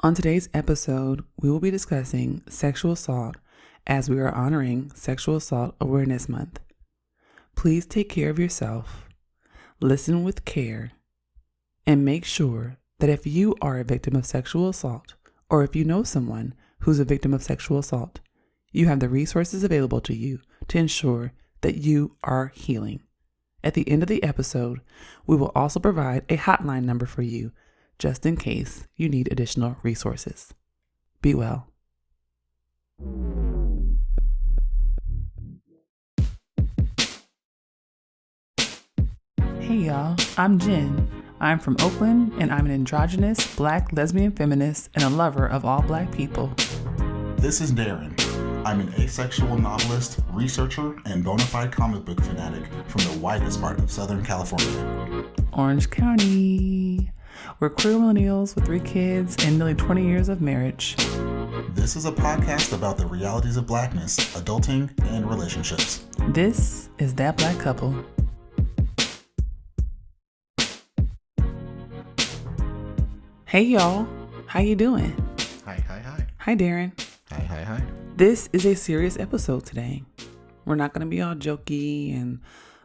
On today's episode, we will be discussing sexual assault as we are honoring Sexual Assault Awareness Month. Please take care of yourself, listen with care, and make sure that if you are a victim of sexual assault, or if you know someone who's a victim of sexual assault, you have the resources available to you to ensure that you are healing. At the end of the episode, we will also provide a hotline number for you just in case you need additional resources. Be well. Hey y'all, I'm Jenn. I'm from Oakland and I'm an androgynous, black, lesbian feminist and a lover of all black people. This is Daren. I'm an asexual novelist, researcher, and bona fide comic book fanatic from the widest part of Southern California. Orange County. We're queer millennials with 3 kids and nearly 20 years of marriage. This is a podcast about the realities of blackness, adulting, and relationships. This is That Black Couple. Hey y'all, how you doing? Hi. Hi Daren. Hi. This is a serious episode today. We're not going to be all jokey and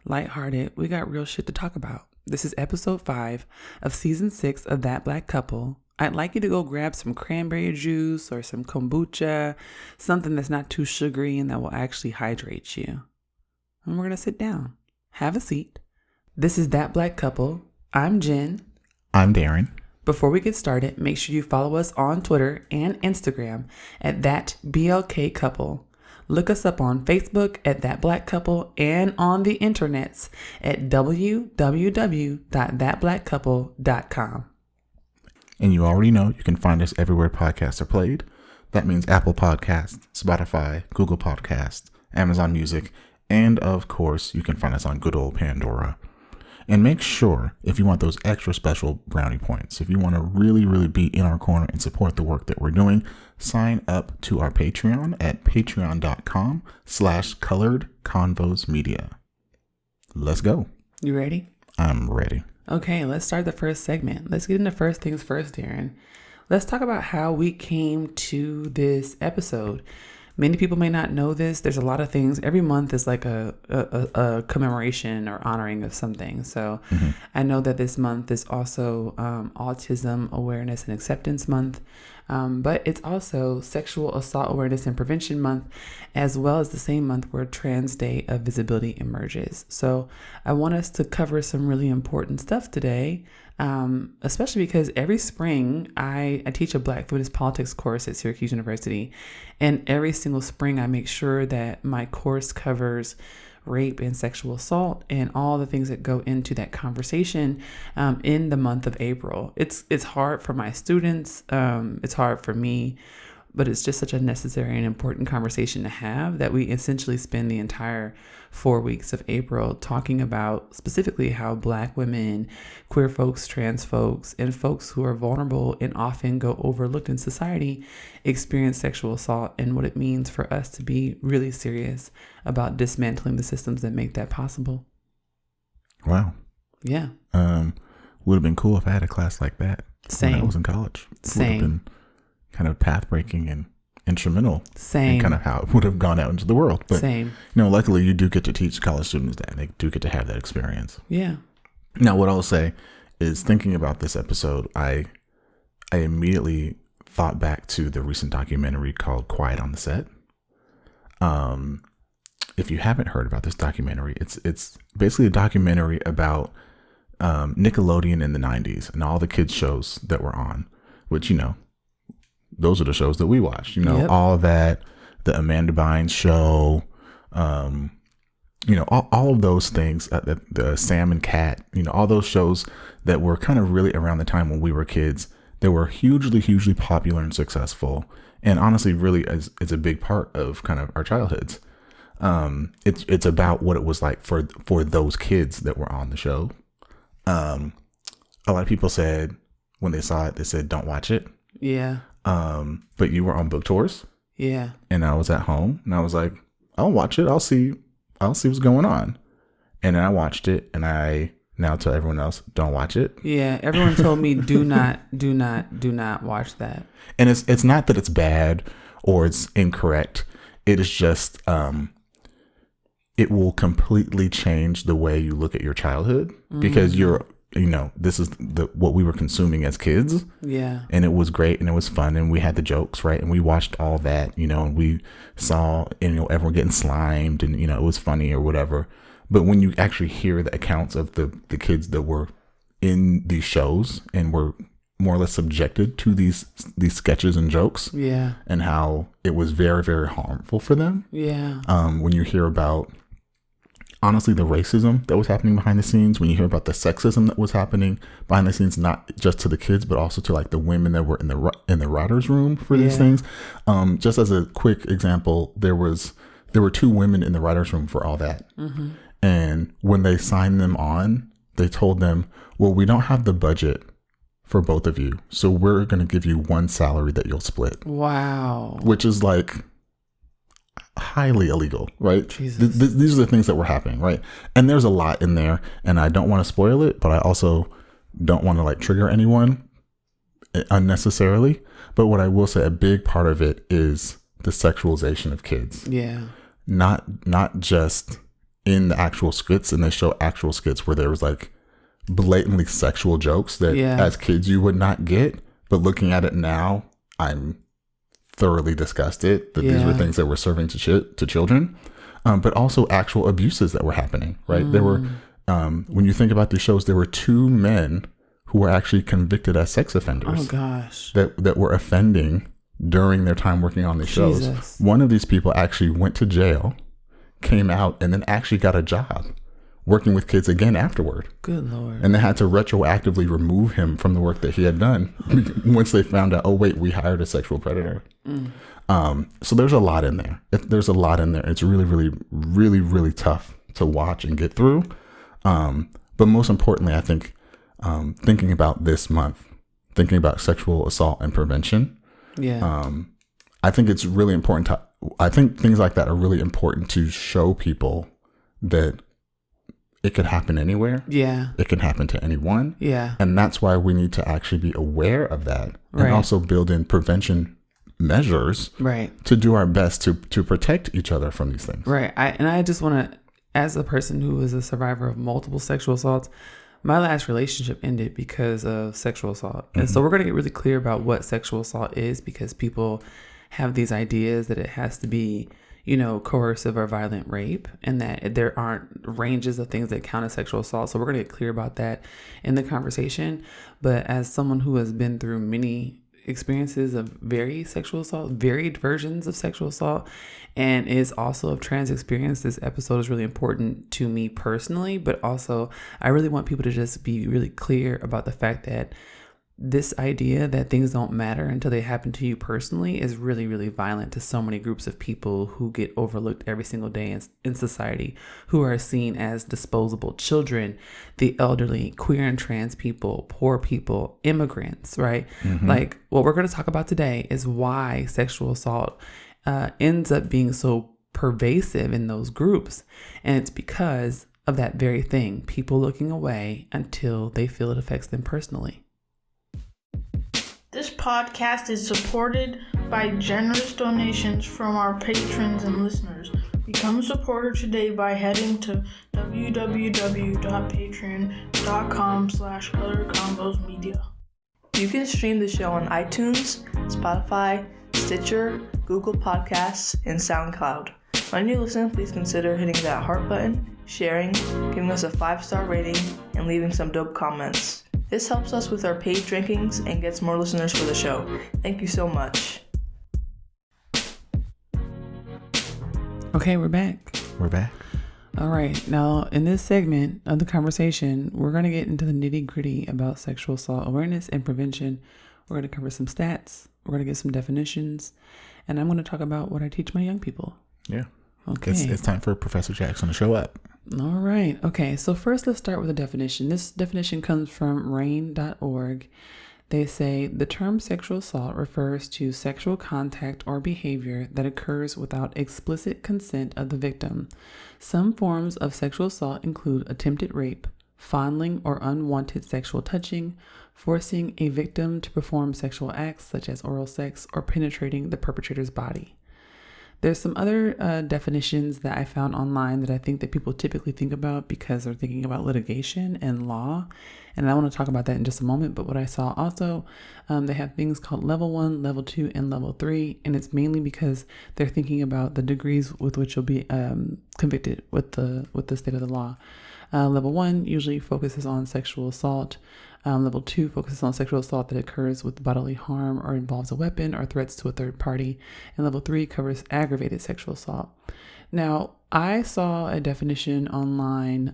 lighthearted. We got real shit to talk about. This is episode 5 of season 6 of That Black Couple. I'd like you to go grab some cranberry juice or some kombucha, something that's not too sugary and that will actually hydrate you. And we're going to sit down. Have a seat. This is That Black Couple. I'm Jenn. I'm Daren. Before we get started, make sure you follow us on Twitter and Instagram at That BLK Couple. Look us up on Facebook at That Black Couple and on the internets at www.thatblackcouple.com. And you already know you can find us everywhere podcasts are played. That means Apple Podcasts, Spotify, Google Podcasts, Amazon Music, and of course, you can find us on good old Pandora. And make sure, if you want those extra special brownie points, if you want to really, really be in our corner and support the work that we're doing, sign up to our Patreon at patreon.com/coloredconvosmedia. Let's go. You ready? I'm ready. Okay, let's start the first segment. Let's get into first things first, Daren. Let's talk about how we came to this episode. Many people may not know this. There's a lot of things. Every month is like a commemoration or honoring of something. So I know that this month is also Autism Awareness and Acceptance Month, but it's also Sexual Assault Awareness and Prevention Month, as well as the same month where Trans Day of Visibility emerges. So I want us to cover some really important stuff today, especially because every spring I teach a Black feminist politics course at Syracuse University, and every single spring I make sure that my course covers rape and sexual assault and all the things that go into that conversation in the month of April. It's hard for my students, it's hard for me, but it's just such a necessary and important conversation to have that we essentially spend the entire 4 weeks of April talking about specifically how Black women, queer folks, trans folks, and folks who are vulnerable and often go overlooked in society experience sexual assault and what it means for us to be really serious about dismantling the systems that make that possible. Wow. Yeah. Would have been cool if I had a class like that when I was in college. Same. Would have been kind of path-breaking and instrumental. Same. In kind of how it would have gone out into the world. But, Same. Luckily you do get to teach college students that. They do get to have that experience. Yeah. Now, what I'll say is, thinking about this episode, I immediately thought back to the recent documentary called Quiet on the Set. If you haven't heard about this documentary, it's basically a documentary about Nickelodeon in the 90s and all the kids shows that were on, which, those are the shows that we watched, Yep. All that, the Amanda Bynes show, all of those things, the Sam and Cat, all those shows that were kind of really around the time when we were kids. They were hugely, hugely popular and successful. And honestly, really is a big part of kind of our childhoods. It's about what it was like for those kids that were on the show. A lot of people said when they saw it, they said, don't watch it. Yeah. But you were on book tours. Yeah. And I was at home and I was like, I'll watch it. I'll see what's going on. And I watched it and I Now tell everyone else, don't watch it. Yeah, everyone told me do not watch that. And it's not that it's bad or it's incorrect. It is just it will completely change the way you look at your childhood because this is what we were consuming as kids. Yeah. And it was great and it was fun and we had the jokes, right? And we watched all that, and we saw, everyone getting slimed and, it was funny or whatever. But when you actually hear the accounts of the kids that were in these shows and were more or less subjected to these sketches and jokes, yeah, and how it was very, very harmful for them. Yeah. When you hear about, honestly, the racism that was happening behind the scenes, when you hear about the sexism that was happening behind the scenes, not just to the kids, but also to like the women that were in the writers' room for these things. Just as a quick example, there were 2 women in the writers' room for all that. Mm-hmm. And when they signed them on, they told them, well, we don't have the budget for both of you, so we're going to give you one salary that you'll split. Wow. Which is like highly illegal, right? These are the things that were happening, right? And there's a lot in there, and I don't want to spoil it, but I also don't want to like trigger anyone unnecessarily. But what I will say, a big part of it is the sexualization of kids. Yeah. Not just in the actual skits, and they show actual skits where there was like blatantly sexual jokes that as kids you would not get, but looking at it now, I'm thoroughly disgusted that these were things that were serving to children, but also actual abuses that were happening, right? There were, when you think about these shows, there were 2 men who were actually convicted as sex offenders. Oh gosh. That were offending during their time working on these shows. One of these people actually went to jail, came out, and then actually got a job working with kids again afterward. Good Lord. And they had to retroactively remove him from the work that he had done once they found out, oh wait, we hired a sexual predator. So there's a lot in there. There's a lot in there. It's really, really, really, really tough to watch and get through. But most importantly, I think thinking about this month, thinking about sexual assault and prevention, I think it's really important I think things like that are really important to show people that it could happen anywhere. Yeah. It can happen to anyone. Yeah. And that's why we need to actually be aware of that and also build in prevention measures to do our best to protect each other from these things. Right. I just want to, as a person who is a survivor of multiple sexual assaults, my last relationship ended because of sexual assault. And so we're going to get really clear about what sexual assault is, because people have these ideas that it has to be, coercive or violent rape, and that there aren't ranges of things that count as sexual assault. So we're going to get clear about that in the conversation. But as someone who has been through many experiences of varied versions of sexual assault, and is also of trans experience, this episode is really important to me personally, but also I really want people to just be really clear about the fact that this idea that things don't matter until they happen to you personally is really, really violent to so many groups of people who get overlooked every single day in society, who are seen as disposable: children, the elderly, queer and trans people, poor people, immigrants, right? Like, what we're going to talk about today is why sexual assault ends up being so pervasive in those groups. And it's because of that very thing, people looking away until they feel it affects them personally. This podcast is supported by generous donations from our patrons and listeners. Become a supporter today by heading to www.patreon.com/colorcombosmedia. You can stream the show on iTunes, Spotify, Stitcher, Google Podcasts, and SoundCloud. When you listen, please consider hitting that heart button, sharing, giving us a 5-star rating, and leaving some dope comments. This helps us with our page rankings and gets more listeners for the show. Thank you so much. Okay, we're back. All right. Now, in this segment of the conversation, we're going to get into the nitty-gritty about sexual assault awareness and prevention. We're going to cover some stats. We're going to get some definitions. And I'm going to talk about what I teach my young people. Yeah. Okay. It's time for Professor Jackson to show up. All right. Okay. So first, let's start with a definition. This definition comes from RAINN.org. They say the term sexual assault refers to sexual contact or behavior that occurs without explicit consent of the victim. Some forms of sexual assault include attempted rape, fondling or unwanted sexual touching, forcing a victim to perform sexual acts such as oral sex, or penetrating the perpetrator's body. There's some other definitions that I found online that I think that people typically think about because they're thinking about litigation and law. And I want to talk about that in just a moment. But what I saw also, they have things called level 1, level 2, and level 3. And it's mainly because they're thinking about the degrees with which you'll be convicted with the state of the law. Level 1 usually focuses on sexual assault. Level 2 focuses on sexual assault that occurs with bodily harm or involves a weapon or threats to a third party. And level 3 covers aggravated sexual assault. Now, I saw a definition online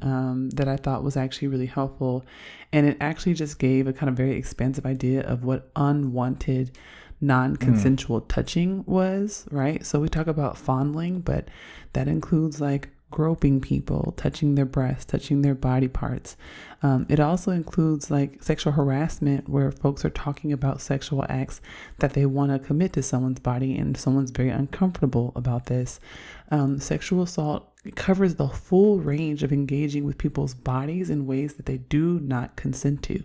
that I thought was actually really helpful. And it actually just gave a kind of very expansive idea of what unwanted non-consensual touching was, right? So we talk about fondling, but that includes like groping people, touching their breasts, touching their body parts. It also includes like sexual harassment, where folks are talking about sexual acts that they want to commit to someone's body and someone's very uncomfortable about this. Sexual assault covers the full range of engaging with people's bodies in ways that they do not consent to.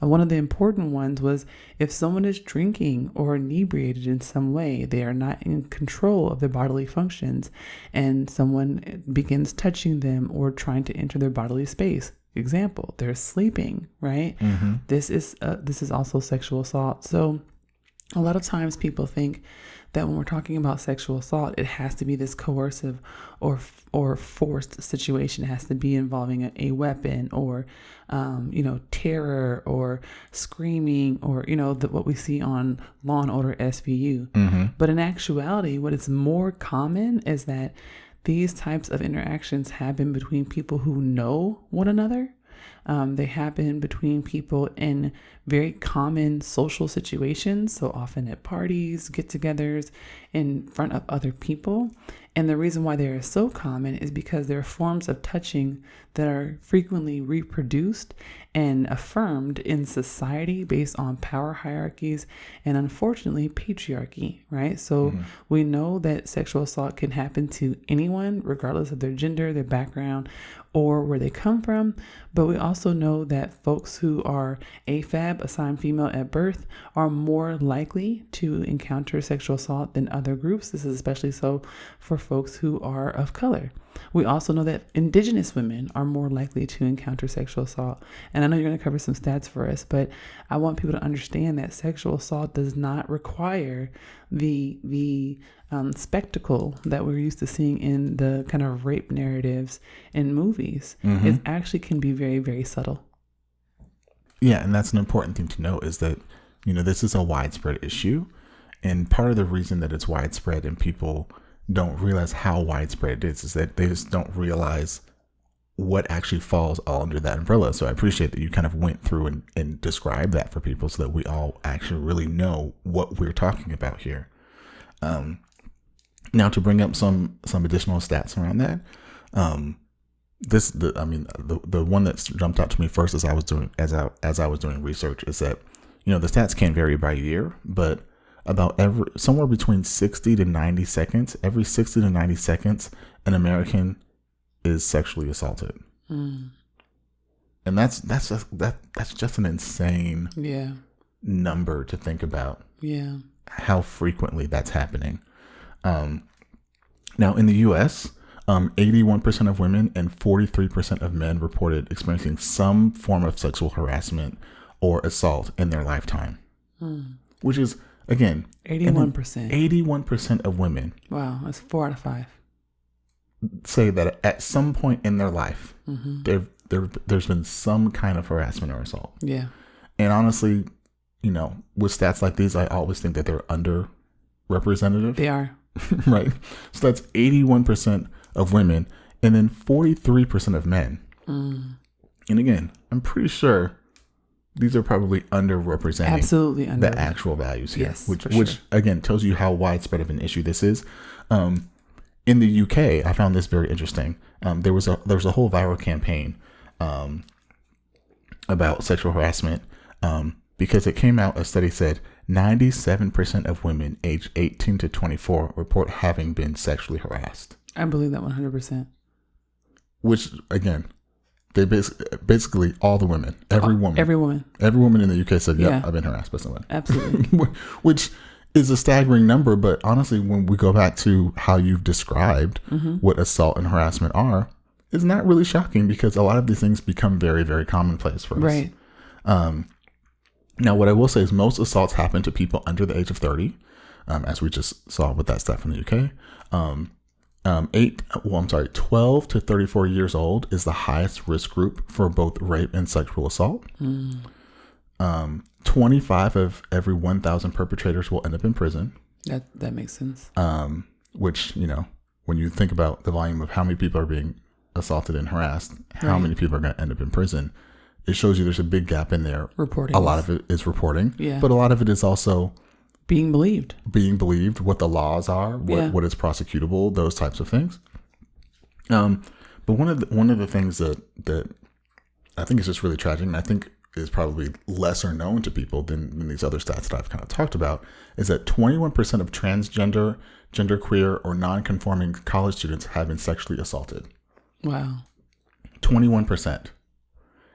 One of the important ones was if someone is drinking or inebriated in some way, they are not in control of their bodily functions, and someone begins touching them or trying to enter their bodily space. Example, they're sleeping, right? Mm-hmm. This is also sexual assault. So a lot of times people think that when we're talking about sexual assault, it has to be this coercive or forced situation. It has to be involving a weapon or, terror or screaming or, what we see on Law and Order SVU. Mm-hmm. But in actuality, what is more common is that these types of interactions happen between people who know one another. They happen between people in very common social situations, so often at parties, get-togethers, in front of other people. And the reason why they are so common is because they're forms of touching that are frequently reproduced and affirmed in society based on power hierarchies and, unfortunately, patriarchy, right? So we know that sexual assault can happen to anyone, regardless of their gender, their background, or where they come from. But we also know that folks who are AFAB, assigned female at birth, are more likely to encounter sexual assault than other groups. This is especially so for folks who are of color. We also know that Indigenous women are more likely to encounter sexual assault. And I know you're going to cover some stats for us, but I want people to understand that sexual assault does not require the spectacle that we're used to seeing in the kind of rape narratives in movies. Mm-hmm. It actually can be very, very subtle. Yeah, and that's an important thing to note is that, this is a widespread issue. And part of the reason that it's widespread and people don't realize how widespread it is that they just don't realize what actually falls all under that umbrella. So I appreciate that you kind of went through and described that for people so that we all actually really know what we're talking about here. Now to bring up some additional stats around that, the one that jumped out to me first as I was doing research is that, the stats can vary by year, but about somewhere between 60 to 90 seconds, every 60 to 90 seconds, an American is sexually assaulted. And that's just an insane number to think about. Yeah. How frequently that's happening. Now in the US, 81% of women and 43% of men reported experiencing some form of sexual harassment or assault in their lifetime, which is, again, 81%. 81% of women. Wow, that's 4 out of 5. Say that at some point in their life, there's been some kind of harassment or assault. Yeah. And honestly, with stats like these, I always think that they're underrepresented. They are. Right. So that's 81% of women and then 43% of men. And again, I'm pretty sure these are probably underrepresenting the actual values here, yes, which again tells you how widespread of an issue this is. In the UK, I found this very interesting. There was a whole viral campaign about sexual harassment because it came out. A study said 97% of women aged 18 to 24 report having been sexually harassed. I believe that 100%. Which again, They basically all the women, every woman in the UK said, "Yep, I've been harassed by someone." Absolutely. Which is a staggering number, but honestly, when we go back to how you've described what assault and harassment are, it's not really shocking because a lot of these things become very, very commonplace for us. Right. Now, what I will say is most assaults happen to people under the age of 30, as we just saw with that stat from the UK. 12 to 34 years old is the highest risk group for both rape and sexual assault. 25 of every 1,000 perpetrators will end up in prison. That makes sense. Which, when you think about the volume of how many people are being assaulted and harassed, how many people are going to end up in prison, it shows you there's a big gap in there. Reporting. A lot of it is reporting, yeah, but a lot of it is also being believed, what the laws are, what is prosecutable, those types of things. But one of the things that I think is just really tragic, and I think is probably lesser known to people than these other stats that I've kind of talked about, is that 21% of transgender, genderqueer, or non-conforming college students have been sexually assaulted. Wow. 21%.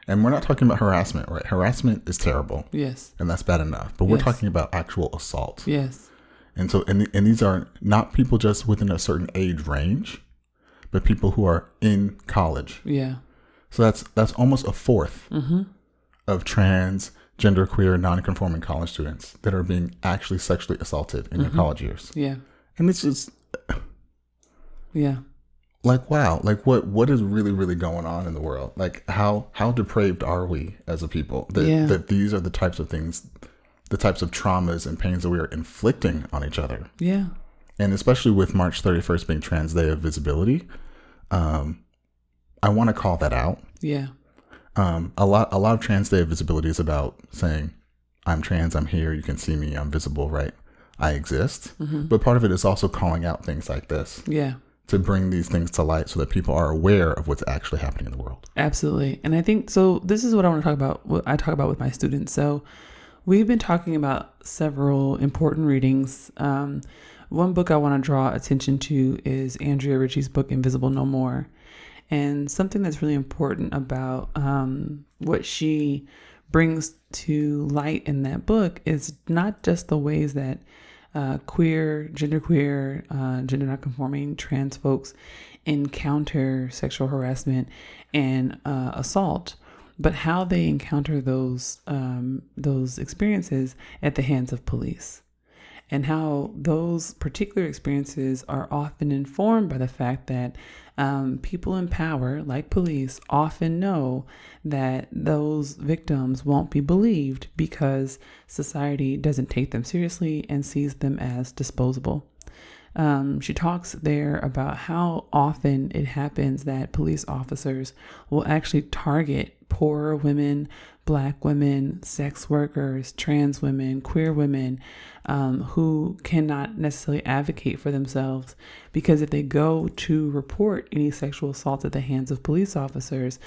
And we're not talking about harassment, right? Harassment is terrible. Yes. And that's bad enough. But we're talking about actual assault. Yes. And so, and these are not people just within a certain age range, but people who are in college. Yeah. So that's almost a fourth of trans, genderqueer, non-conforming college students that are being actually sexually assaulted in their college years. Yeah. And it's just, yeah, like, wow, like what is really, really going on in the world? Like how depraved are we as a people that these are the types of things, the types of traumas and pains that we are inflicting on each other. Yeah. And especially with March 31st being Trans Day of Visibility, I want to call that out. Yeah. A lot of Trans Day of Visibility is about saying, I'm trans, I'm here, you can see me, I'm visible, right? I exist. But part of it is also calling out things like this. Yeah. To bring these things to light so that people are aware of what's actually happening in the world. Absolutely. And I think, so this is what I want to talk about, what I talk about with my students. So we've been talking about several important readings. One book I want to draw attention to is Andrea Ritchie's book, Invisible No More. And something that's really important about what she brings to light in that book is not just the ways that queer, genderqueer, gender nonconforming trans folks encounter sexual harassment and assault, but how they encounter those experiences at the hands of police, and how those particular experiences are often informed by the fact that people in power, like police, often know that those victims won't be believed because society doesn't take them seriously and sees them as disposable. She talks there about how often it happens that police officers will actually target poorer women, Black women, sex workers, trans women, queer women, who cannot necessarily advocate for themselves, because if they go to report any sexual assault at the hands of police officers,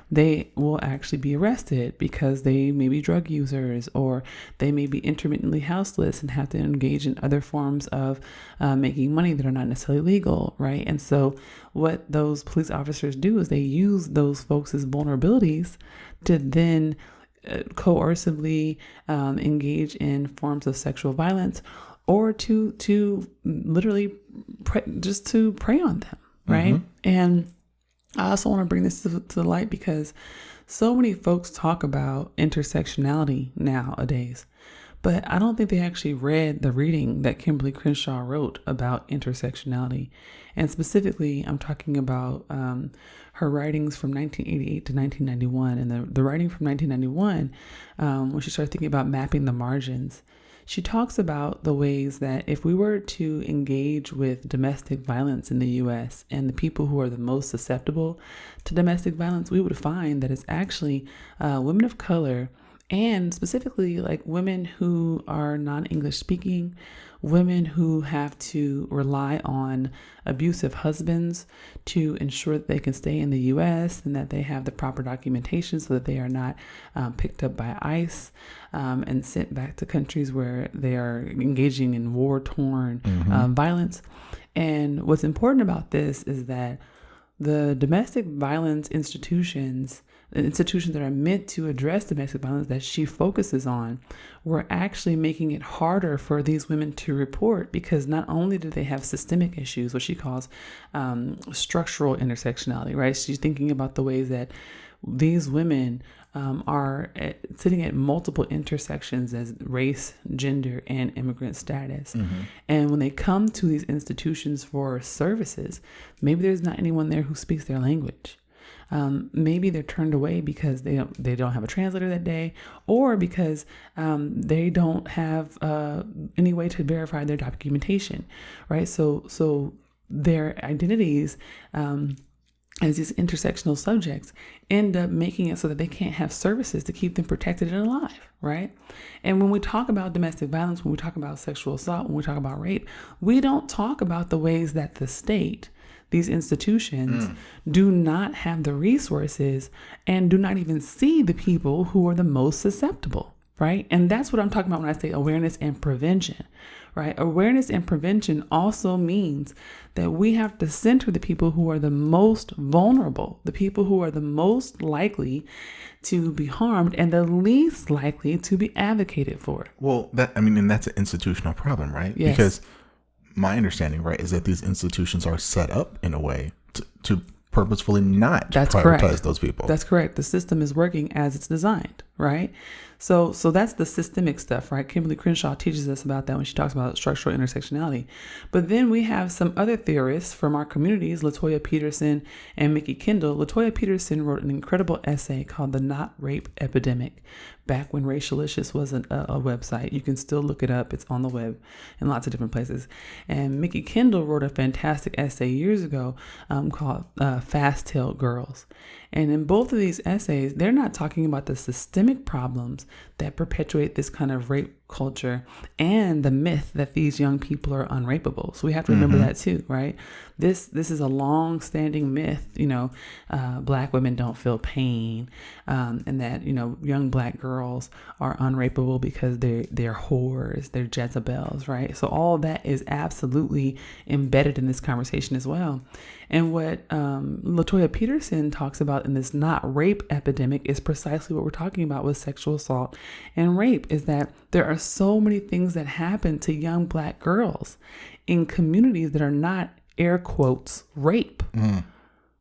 they will actually be arrested because they may be drug users, or they may be intermittently houseless and have to engage in other forms of making money that are not necessarily legal, right? And so what those police officers do is they use those folks' vulnerabilities to then coercively engage in forms of sexual violence, or to literally just to prey on them, right? And I also want to bring this to the light because so many folks talk about intersectionality nowadays, but I don't think they actually read the reading that Kimberly Crenshaw wrote about intersectionality. And specifically, I'm talking about her writings from 1988 to 1991. And the writing from 1991, when she started thinking about mapping the margins, she talks about the ways that if we were to engage with domestic violence in the U.S. and the people who are the most susceptible to domestic violence, we would find that it's actually women of color, and specifically like women who are non-English speaking, women who have to rely on abusive husbands to ensure that they can stay in the U.S. and that they have the proper documentation so that they are not picked up by ICE and sent back to countries where they are engaging in war-torn violence. And what's important about this is that the domestic violence institutions institutions that are meant to address domestic violence that she focuses on, we're actually making it harder for these women to report, because not only do they have systemic issues, what she calls structural intersectionality, right? She's thinking about the ways that these women are sitting at multiple intersections as race, gender, and immigrant status. And when they come to these institutions for services, maybe there's not anyone there who speaks their language. Maybe they're turned away because they don't have a translator that day, or because they don't have any way to verify their documentation, right? So their identities as these intersectional subjects end up making it so that they can't have services to keep them protected and alive, right? And when we talk about domestic violence, when we talk about sexual assault, when we talk about rape, we don't talk about the ways that the state, these institutions, do not have the resources and do not even see the people who are the most susceptible, right? And that's what I'm talking about when I say awareness and prevention, right? Awareness and prevention also means that we have to center the people who are the most vulnerable, the people who are the most likely to be harmed and the least likely to be advocated for. Well, and that's an institutional problem, right? Yes. Because my understanding, right, is that these institutions are set up in a way to purposefully not prioritize those people. That's correct. The system is working as it's designed, right? So that's the systemic stuff, right? Kimberly Crenshaw teaches us about that when she talks about structural intersectionality. But then we have some other theorists from our communities, Latoya Peterson and Mickey Kendall. Latoya Peterson wrote an incredible essay called The Not Rape Epidemic, back when Racialicious wasn't a website. You can still look it up. It's on the web in lots of different places. And Mickey Kendall wrote a fantastic essay years ago called Fast-Tailed Girls. And in both of these essays, they're not talking about the systemic problems that perpetuate this kind of rape culture and the myth that these young people are unrapeable. So we have to remember that too, right? This is a long-standing myth, Black women don't feel pain, and that, young Black girls are unrapeable because they're whores, they're Jezebels, right? So all of that is absolutely embedded in this conversation as well. And what Latoya Peterson talks about in this not rape epidemic is precisely what we're talking about with sexual assault and rape, is that there are so many things that happen to young Black girls in communities that are not, air quotes, rape,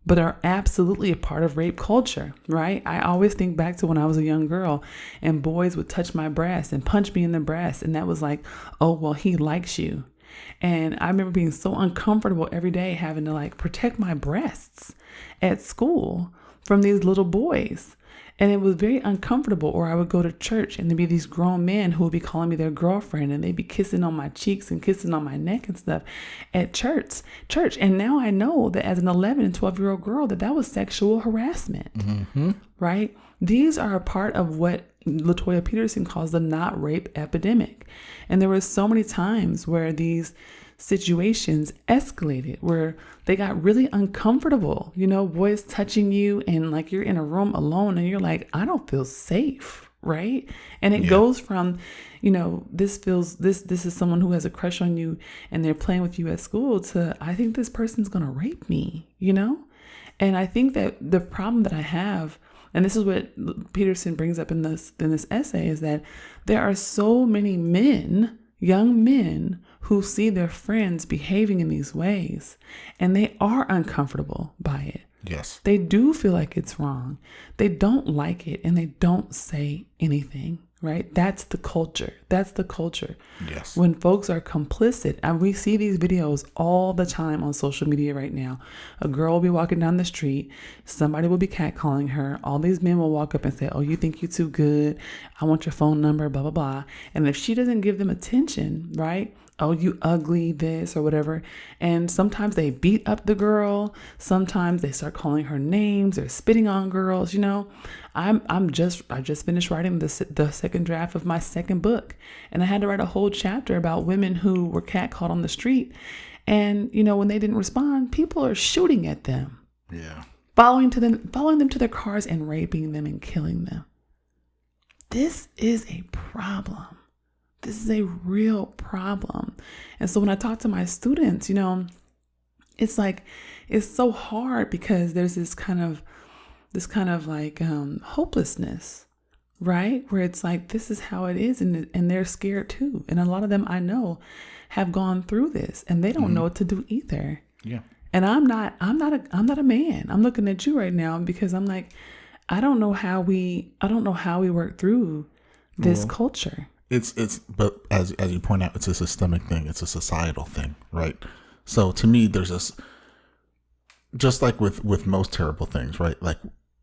but are absolutely a part of rape culture, right? I always think back to when I was a young girl and boys would touch my breast and punch me in the breast. And that was like, oh, well, he likes you. And I remember being so uncomfortable every day having to protect my breasts at school from these little boys. And it was very uncomfortable. Or I would go to church and there'd be these grown men who would be calling me their girlfriend, and they'd be kissing on my cheeks and kissing on my neck and stuff at church. And now I know that as an 11 and 12-year-old girl that was sexual harassment, right? These are a part of what Latoya Peterson calls the not rape epidemic. And there were so many times where these situations escalated, where they got really uncomfortable, boys touching you and you're in a room alone and you're like, I don't feel safe, right? And it goes from, this is someone who has a crush on you and they're playing with you at school, to I think this person's gonna rape me, And I think that the problem that I have, and this is what Peterson brings up in this essay, is that there are so many men, young men, who see their friends behaving in these ways and they are uncomfortable by it. Yes. They do feel like it's wrong. They don't like it and they don't say anything, right? That's the culture. Yes. When folks are complicit, and we see these videos all the time on social media right now. A girl will be walking down the street. Somebody will be catcalling her. All these men will walk up and say, oh, you think you're too good? I want your phone number, blah, blah, blah. And if she doesn't give them attention, right? Oh, you ugly, this or whatever. And sometimes they beat up the girl. Sometimes they start calling her names or spitting on girls. I just finished writing the second draft of my second book, and I had to write a whole chapter about women who were catcalled on the street. And when they didn't respond, people are shooting at them. Yeah. Following them to their cars and raping them and killing them. This is a problem. This is a real problem. And so when I talk to my students, it's so hard because there's this kind of, this kind of like hopelessness, right? Where it's like, this is how it is. And they're scared too. And a lot of them I know have gone through this and they don't know what to do either. Yeah. And I'm not a man. I'm looking at you right now because I'm like, I don't know how we work through this culture. But as you point out, it's a systemic thing. It's a societal thing, right? So to me, there's this, just like with most terrible things, right? Like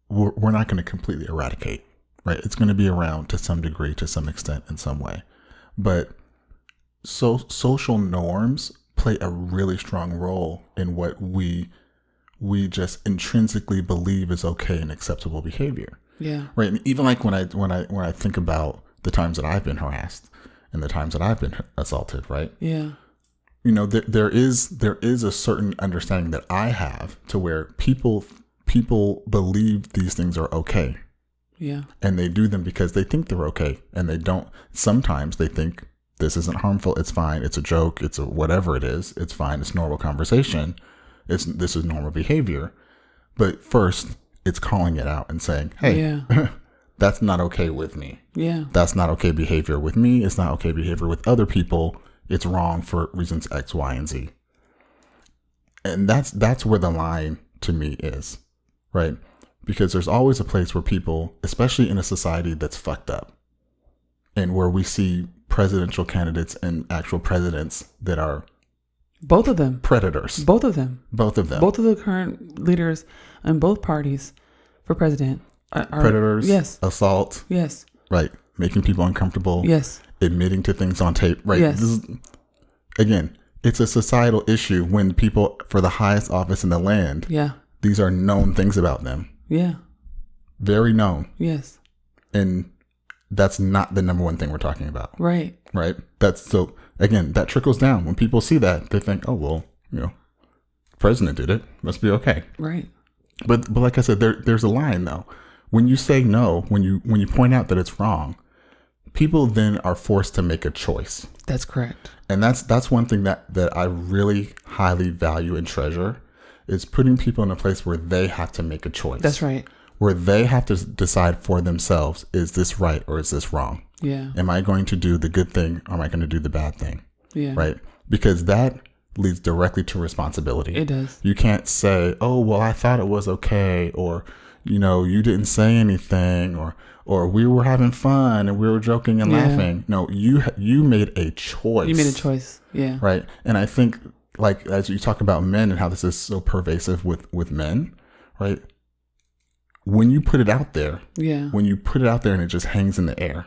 we're not going to completely eradicate, right? It's going to be around to some degree, to some extent, in some way. But social norms play a really strong role in what we just intrinsically believe is okay and acceptable behavior. Yeah. Right. And even like when I think about the times that I've been harassed and the times that I've been assaulted, right? Yeah. You know, there is a certain understanding that I have to where people believe these things are okay. Yeah. And they do them because they think they're okay, and they don't. Sometimes they think this isn't harmful. It's fine. It's a joke. It's a whatever it is. It's fine. It's normal conversation. This is normal behavior. But first, it's calling it out and saying, hey, that's not okay with me. Yeah. That's not okay behavior with me. It's not okay behavior with other people. It's wrong for reasons X, Y, and Z. And that's where the line to me is, right? Because there's always a place where people, especially in a society that's fucked up, and where we see presidential candidates and actual presidents that are both of them predators. Both of them. Both of the current leaders in both parties for president are predators. Yes. Assault. Yes. Right. Making people uncomfortable. Yes. Admitting to things on tape. Right. Yes. Again, it's a societal issue when people for the highest office in the land. Yeah. These are known things about them. Yeah. Very known. Yes. And that's not the number one thing we're talking about. Right. Right. So again, that trickles down. When people see that, they think, oh, well, the president did it. Must be okay. Right. But like I said, there's a line though. When you say no, when you point out that it's wrong, people then are forced to make a choice. That's correct. And that's one thing that I really highly value and treasure, is putting people in a place where they have to make a choice. That's right. Where they have to decide for themselves, is this right or is this wrong? Yeah. Am I going to do the good thing or am I going to do the bad thing? Yeah. Right? Because that leads directly to responsibility. It does. You can't say, oh, well, I thought it was okay, or, you didn't say anything, or we were having fun and we were joking and laughing. No, you made a choice. You made a choice. Yeah. Right. And I think, like, as you talk about men and how this is so pervasive with men, right? When you put it out there, when you put it out there and it just hangs in the air,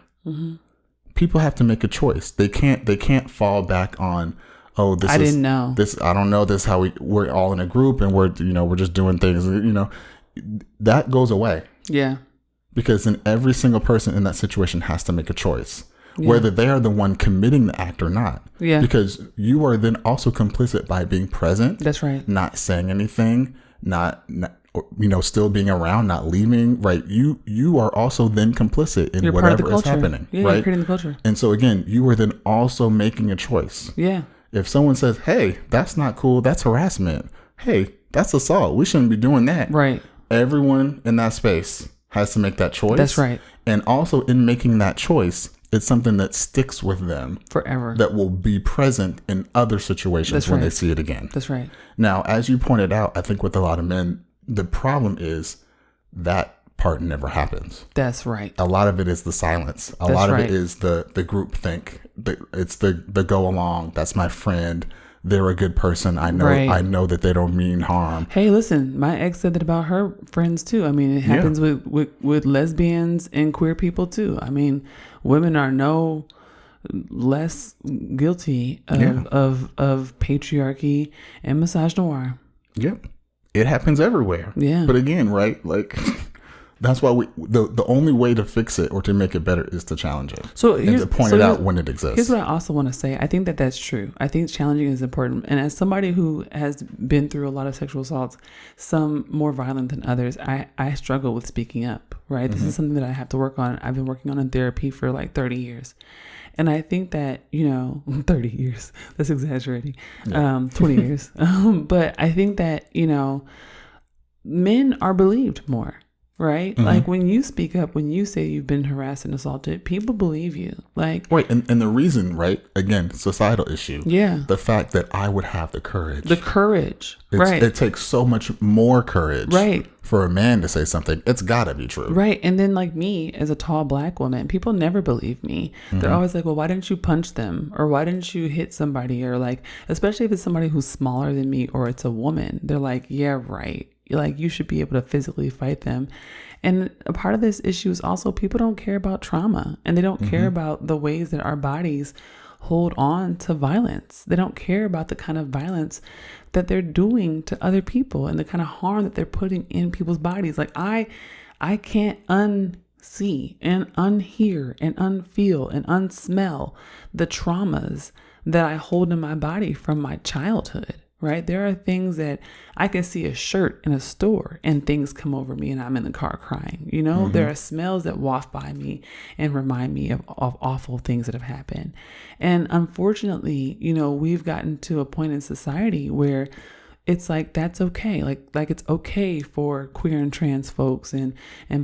people have to make a choice. They can't fall back on, oh, I didn't know this. I don't know this. How we're all in a group and we're just doing things. That goes away. Yeah. Because then every single person in that situation has to make a choice, whether they are the one committing the act or not. Yeah. Because you are then also complicit by being present. That's right. Not saying anything, not still being around, not leaving. Right. You are also then complicit in whatever is happening. Yeah, right. You're creating the culture. And so again, you are then also making a choice. Yeah. If someone says, hey, that's not cool, that's harassment. Hey, that's assault. We shouldn't be doing that. Right. Everyone in that space has to make that choice. That's right. And also in making that choice, it's something that sticks with them forever. That will be present in other situations when they see it again. That's right. Now, as you pointed out, I think with a lot of men, the problem is that part never happens. That's right. A lot of it is the silence. A lot of it is the group think. It's the go along. That's my friend. They're a good person. I know. Right. I know that they don't mean harm. Hey, listen, my ex said that about her friends too. I mean, it happens with lesbians and queer people too. I mean, women are no less guilty of patriarchy and misogynoir. Yep. It happens everywhere. Yeah. But again, right? Like, that's why the only way to fix it or to make it better is to challenge it. And to point it out when it exists. Here's what I also want to say. I think that that's true. I think challenging is important. And as somebody who has been through a lot of sexual assaults, some more violent than others, I struggle with speaking up, right? This is something that I have to work on. I've been working on in therapy for like 30 years. And I think that, 30 years, that's exaggerating, 20 years. But I think that, men are believed more. right? Like when you speak up, when you say you've been harassed and assaulted, people believe you. Like, right. And the reason, right? Again, societal issue. Yeah. The fact that I would have the courage. Right. It takes so much more courage. Right. For a man to say something. It's gotta be true. Right. And then like me as a tall black woman, people never believe me. They're always like, well, why didn't you punch them? Or why didn't you hit somebody? Or like, especially if it's somebody who's smaller than me or it's a woman, they're like, yeah, right. Like you should be able to physically fight them. And a part of this issue is also people don't care about trauma, and they don't care about the ways that our bodies hold on to violence. They don't care about the kind of violence that they're doing to other people and the kind of harm that they're putting in people's bodies. Like I can't unsee and unhear and unfeel and unsmell the traumas that I hold in my body from my childhood. Right? There are things that I can see a shirt in a store and things come over me and I'm in the car crying. You know, there are smells that waft by me and remind me of awful things that have happened. And unfortunately, you know, we've gotten to a point in society where it's like, that's okay. Like it's okay for queer and trans folks and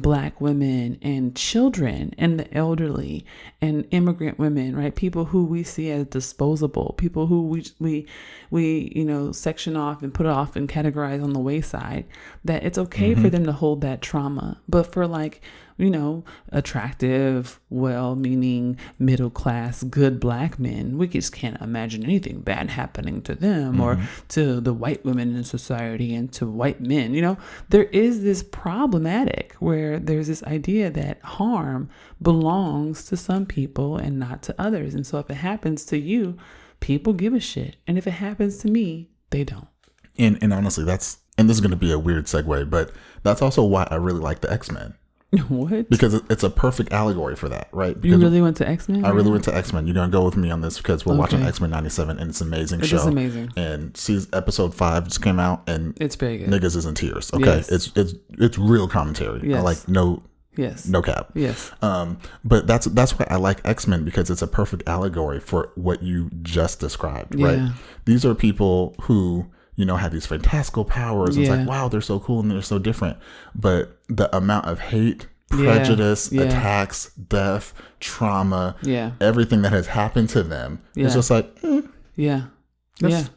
black women and children and the elderly and immigrant women, right? People who we see as disposable, people who we you know, section off and put off and categorize on the wayside, that it's okay for them to hold that trauma. But for like, you know, attractive, well-meaning, middle-class, good black men, we just can't imagine anything bad happening to them or to the white women in society and to white men. You know, there is this problematic where there's this idea that harm belongs to some people and not to others. And so if it happens to you, people give a shit. And if it happens to me, they don't. And honestly, and this is going to be a weird segue, but that's also why I really like the X-Men. What? Because it's a perfect allegory for that, right? Because you really went to X-Men? I really went to X-Men. You're going to go with me on this because we're watching X-Men 97 and it's an amazing show. It is amazing. And episode 5 just came out and it's very good. Niggas is in tears. Okay. Yes. It's real commentary. Yes. I like no cap. Yes. But that's why I like X-Men, because it's a perfect allegory for what you just described, right? These are people who, you know, have these fantastical powers. It's like, wow, they're so cool and they're so different. But the amount of hate, prejudice, attacks, death, trauma, everything that has happened to them is just like,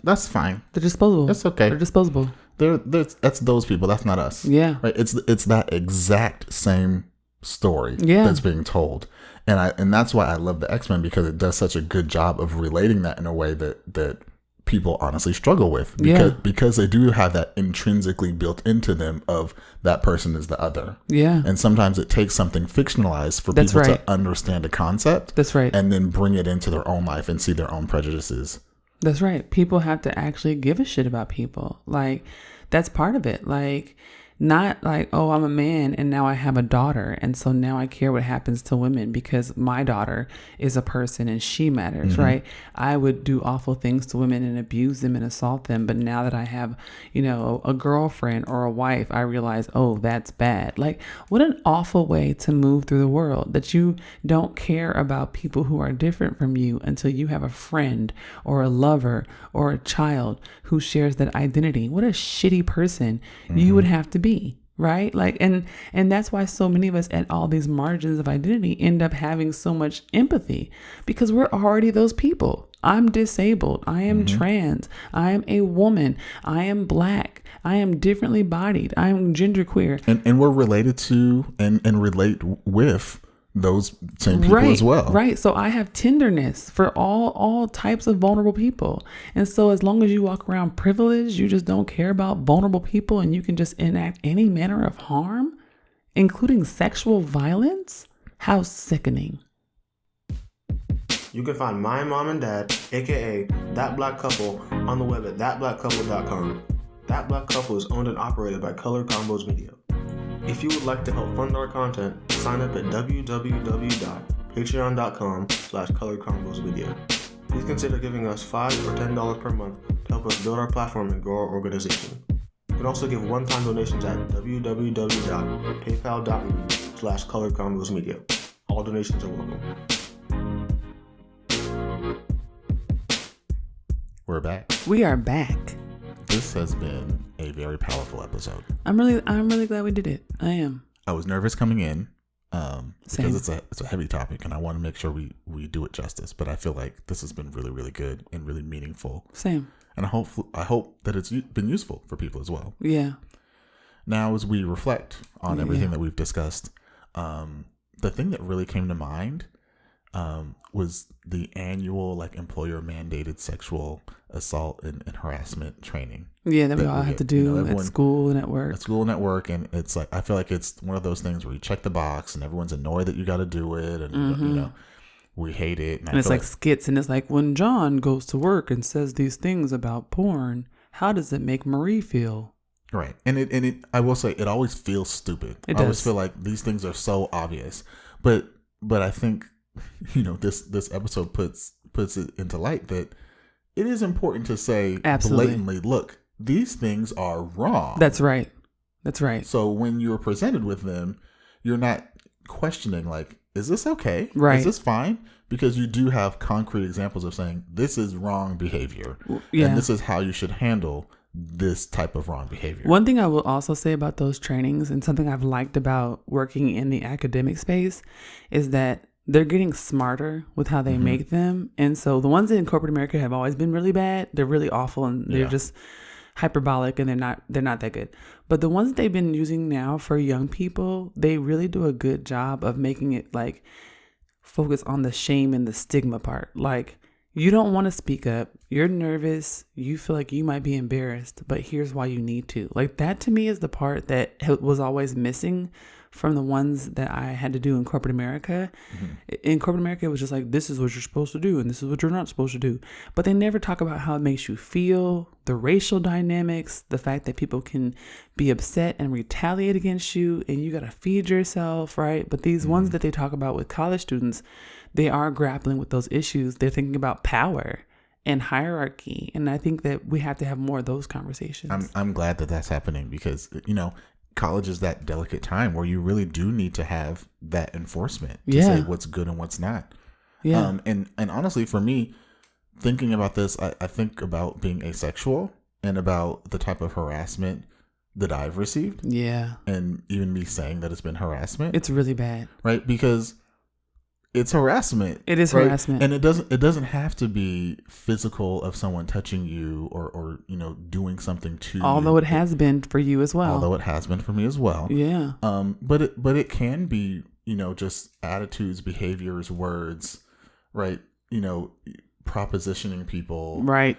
that's fine. They're disposable. That's okay. They're disposable. That's those people. That's not us. Yeah. Right. It's that exact same story that's being told. And that's why I love the X-Men, because it does such a good job of relating that in a way that people honestly struggle with, because they do have that intrinsically built into them of that person is the other. Yeah. And sometimes it takes something fictionalized for people to understand a concept. That's right. And then bring it into their own life and see their own prejudices. That's right. People have to actually give a shit about people. Like, that's part of it. Like, not like, oh, I'm a man and now I have a daughter, and so now I care what happens to women because my daughter is a person and she matters, right? I would do awful things to women and abuse them and assault them, but now that I have, you know, a girlfriend or a wife, I realize, oh, that's bad. Like, what an awful way to move through the world, that you don't care about people who are different from you until you have a friend or a lover or a child who shares that identity. What a shitty person you would have to be, right? Like, and that's why so many of us at all these margins of identity end up having so much empathy, because we're already those people. I'm disabled. I am trans. I am a woman. I am black. I am differently bodied. I am genderqueer. And we're related to and relate with those same people as well. Right. So I have tenderness for all types of vulnerable people. And so as long as you walk around privileged, you just don't care about vulnerable people and you can just enact any manner of harm, including sexual violence, how sickening. You can find my mom and dad, aka That Black Couple, on the web at thatblackcouple.com. That Black Couple is owned and operated by Color Combos Media. If you would like to help fund our content, sign up at www.patreon.com/colorcombosmedia. Please consider giving us $5 or $10 per month to help us build our platform and grow our organization. You can also give one-time donations at www.paypal.me/colorcombosmedia. All donations are welcome. We're back. We are back. This has been a very powerful episode. I'm really glad we did it. I am. I was nervous coming in Same. because it's a heavy topic, and I want to make sure we do it justice. But I feel like this has been really, really good and really meaningful. Same. And I hope that it's been useful for people as well. Yeah. Now, as we reflect on everything Yeah. that we've discussed, the thing that really came to mind was the annual employer mandated sexual assault and harassment training. Yeah, that we all have to do at school and at work. At school and at work, and it's I feel like it's one of those things where you check the box, and everyone's annoyed that you got to do it, and we hate it. And it's like skits, and it's like when John goes to work and says these things about porn, how does it make Marie feel? Right, and I will say it always feels stupid. It I always does. feel like these things are so obvious, but I think this episode puts it into light that it is important to say Absolutely. blatantly, look, these things are wrong. That's right. That's right. So when you're presented with them, you're not questioning is this okay? Right. Is this fine? Because you do have concrete examples of saying this is wrong behavior, Yeah. and this is how you should handle this type of wrong behavior. One thing I will also say about those trainings, and something I've liked about working in the academic space, is that they're getting smarter with how they make them. And so the ones in corporate America have always been really bad. They're really awful, and they're just hyperbolic, and they're not that good. But the ones that they've been using now for young people, they really do a good job of making it focus on the shame and the stigma part. You don't want to speak up. You're nervous. You feel like you might be embarrassed, but here's why you need to. That to me is the part that was always missing from the ones that I had to do in corporate America. In corporate America, it was just this is what you're supposed to do and this is what you're not supposed to do. But they never talk about how it makes you feel, the racial dynamics, the fact that people can be upset and retaliate against you, and you got to feed yourself, right? But these ones that they talk about with college students, they are grappling with those issues. They're thinking about power and hierarchy. And I think that we have to have more of those conversations. I'm glad that that's happening because, college is that delicate time where you really do need to have that enforcement to say what's good and what's not. Yeah. And honestly, for me, thinking about this, I think about being asexual and about the type of harassment that I've received. Yeah. And even me saying that it's been harassment. It's really bad. Right? Because it's harassment. It is right? harassment. And it doesn't have to be physical of someone touching you or doing something to you. Although it has been for you as well. Although it has been for me as well. Yeah. But it can be, just attitudes, behaviors, words, right? Propositioning people. Right.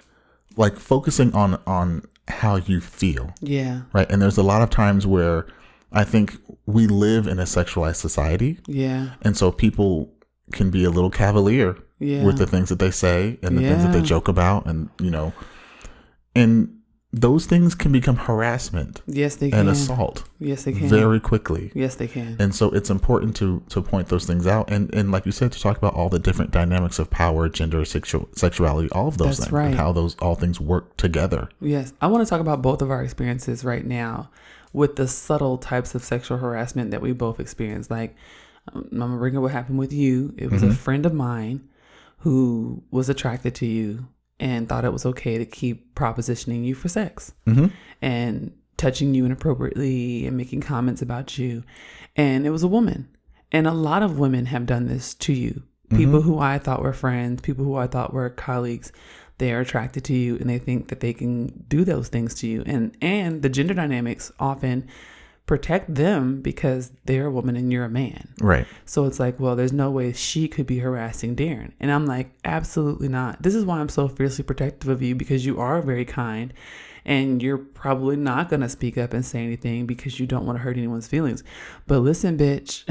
Focusing on how you feel. Yeah. Right. And there's a lot of times where I think we live in a sexualized society. Yeah. And so people can be a little cavalier with the things that they say and the things that they joke about, and and those things can become harassment. Yes, they can. And assault. Yes, they can. Very quickly. Yes, they can. And so it's important to point those things out, and like you said, to talk about all the different dynamics of power, gender, sexuality, all of those That's things, right. and how those all things work together. Yes. I want to talk about both of our experiences right now with the subtle types of sexual harassment that we both experienced. I'm going to bring up what happened with you. It was a friend of mine who was attracted to you and thought it was okay to keep propositioning you for sex and touching you inappropriately and making comments about you. And it was a woman. And a lot of women have done this to you. People who I thought were friends, people who I thought were colleagues, they are attracted to you and they think that they can do those things to you. And the gender dynamics often protect them because they're a woman and you're a man. Right. So it's well, there's no way she could be harassing Daren. And I'm absolutely not. This is why I'm so fiercely protective of you, because you are very kind and you're probably not going to speak up and say anything because you don't want to hurt anyone's feelings. But listen, bitch.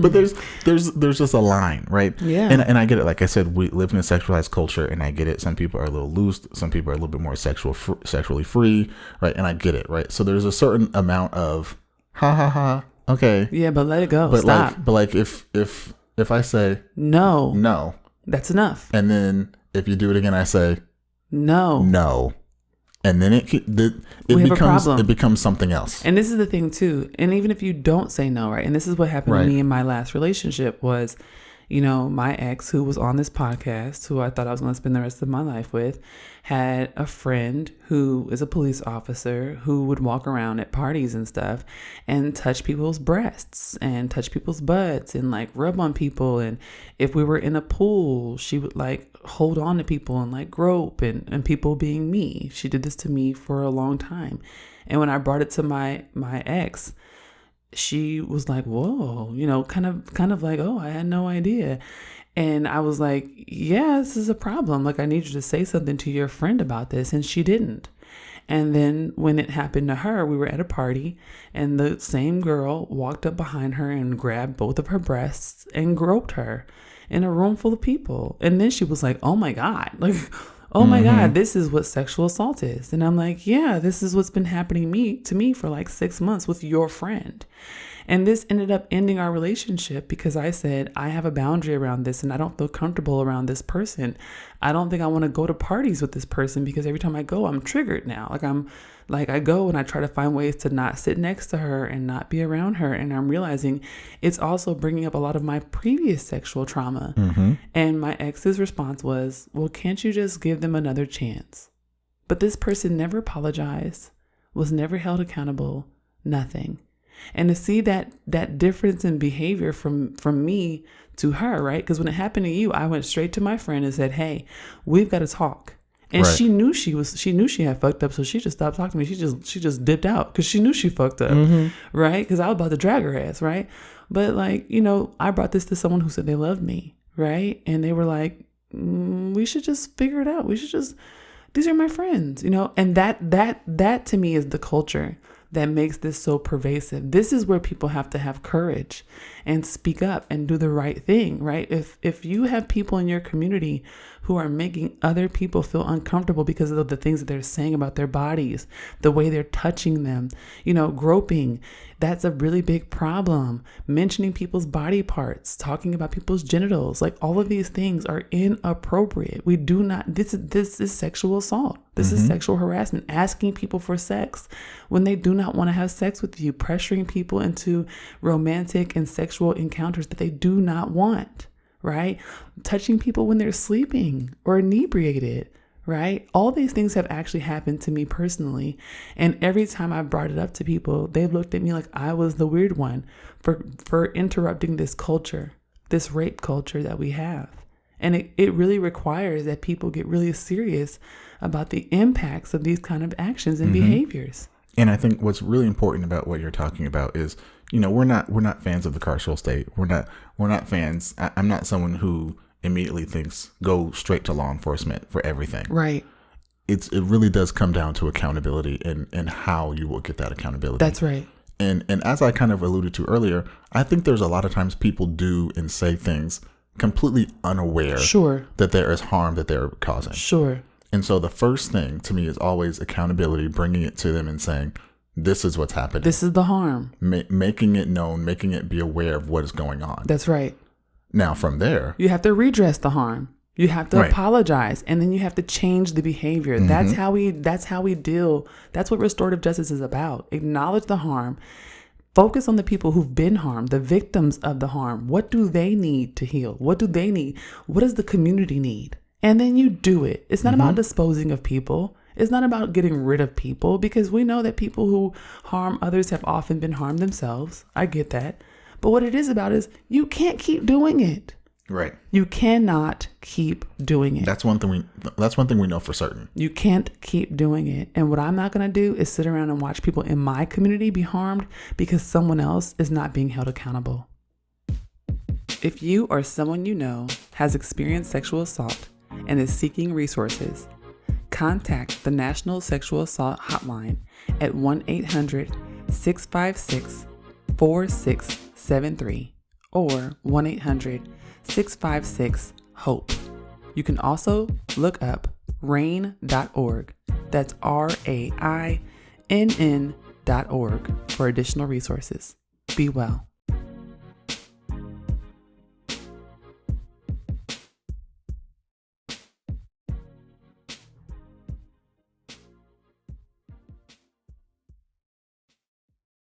But there's just a line, right? Yeah. And I get it. Like I said, we live in a sexualized culture, and I get it. Some people are a little loose. Some people are a little bit more sexually free, right? And I get it, right? So there's a certain amount of ha ha ha. Okay. Yeah, but let it go. But Stop. if I say no, that's enough. and then if you do it again, I say No. and then We have a problem. it becomes something else. And this is the thing too. And even if you don't say no, right? And this is what happened Right. to me in my last relationship was, You know, my ex, who was on this podcast, who I thought I was going to spend the rest of my life with, had a friend who is a police officer who would walk around at parties and stuff and touch people's breasts and touch people's butts and like rub on people. And if we were in a pool, she would like hold on to people and like grope and people being me. She did this to me for a long time. And when I brought it to my ex, she was like, whoa, you know, kind of like, oh, I had no idea. And I was like, yeah, this is a problem. Like, I need you to say something to your friend about this. And she didn't. And then when it happened to her, we were at a party and the same girl walked up behind her and grabbed both of her breasts and groped her in a room full of people. And then she was like, oh my God, like, oh my God, this is what sexual assault is. And I'm like, yeah, this is what's been happening to me for like 6 months with your friend. And this ended up ending our relationship because I said, I have a boundary around this and I don't feel comfortable around this person. I don't think I want to go to parties with this person because every time I go, I'm triggered now. I go and I try to find ways to not sit next to her and not be around her. And I'm realizing it's also bringing up a lot of my previous sexual trauma. And my ex's response was, well, can't you just give them another chance? But this person never apologized, was never held accountable, nothing. And to see that difference in behavior from me to her, right? Because when it happened to you, I went straight to my friend and said, hey, we've got to talk. And Right. she knew she had fucked up. So she just stopped talking to me. She just dipped out because she knew she fucked up. Right. Because I was about to drag her ass. Right. But like, you know, I brought this to someone who said they loved me. Right. And they were like, we should just figure it out. These are my friends, you know, and that to me is the culture that makes this so pervasive. This is where people have to have courage and speak up and do the right thing, right? If you have people in your community who are making other people feel uncomfortable because of the things that they're saying about their bodies, the way they're touching them, you know, groping, that's a really big problem. Mentioning people's body parts, talking about people's genitals, like all of these things are inappropriate. We do not, this is sexual assault. This is sexual harassment, asking people for sex when they do not want to have sex with you, pressuring people into romantic and sexual encounters that they do not want, right? Touching people when they're sleeping or inebriated, right? All these things have actually happened to me personally. And every time I brought it up to people, they've looked at me like I was the weird one for interrupting this culture, this rape culture that we have. And it really requires that people get really serious about the impacts of these kind of actions and behaviors. And I think what's really important about what you're talking about is, you know, we're not fans of the carceral state. We're not fans. I'm not someone who immediately thinks go straight to law enforcement for everything. Right. It really does come down to accountability and how you will get that accountability. That's right. And as I kind of alluded to earlier, I think there's a lot of times people do and say things completely unaware that there is harm that they're causing. Sure. And so the first thing to me is always accountability, bringing it to them and saying, this is what's happening. This is the harm. Making it known, making it be aware of what is going on. That's right. Now from there, you have to redress the harm. You have to apologize, and then you have to change the behavior. That's how we deal. That's what restorative justice is about. Acknowledge the harm. Focus on the people who've been harmed, the victims of the harm. What do they need to heal? What do they need? What does the community need? And then you do it. It's not about disposing of people. It's not about getting rid of people, because we know that people who harm others have often been harmed themselves. I get that. But what it is about is you can't keep doing it. right? You cannot keep doing it. That's one thing we know for certain. You can't keep doing it. And what I'm not going to do is sit around and watch people in my community be harmed because someone else is not being held accountable. If you or someone you know has experienced sexual assault and is seeking resources, contact the National Sexual Assault Hotline at 1-800-656-4673 or 1-800-656-HOPE. You can also look up RAINN.org. That's RAINN.org for additional resources. Be well.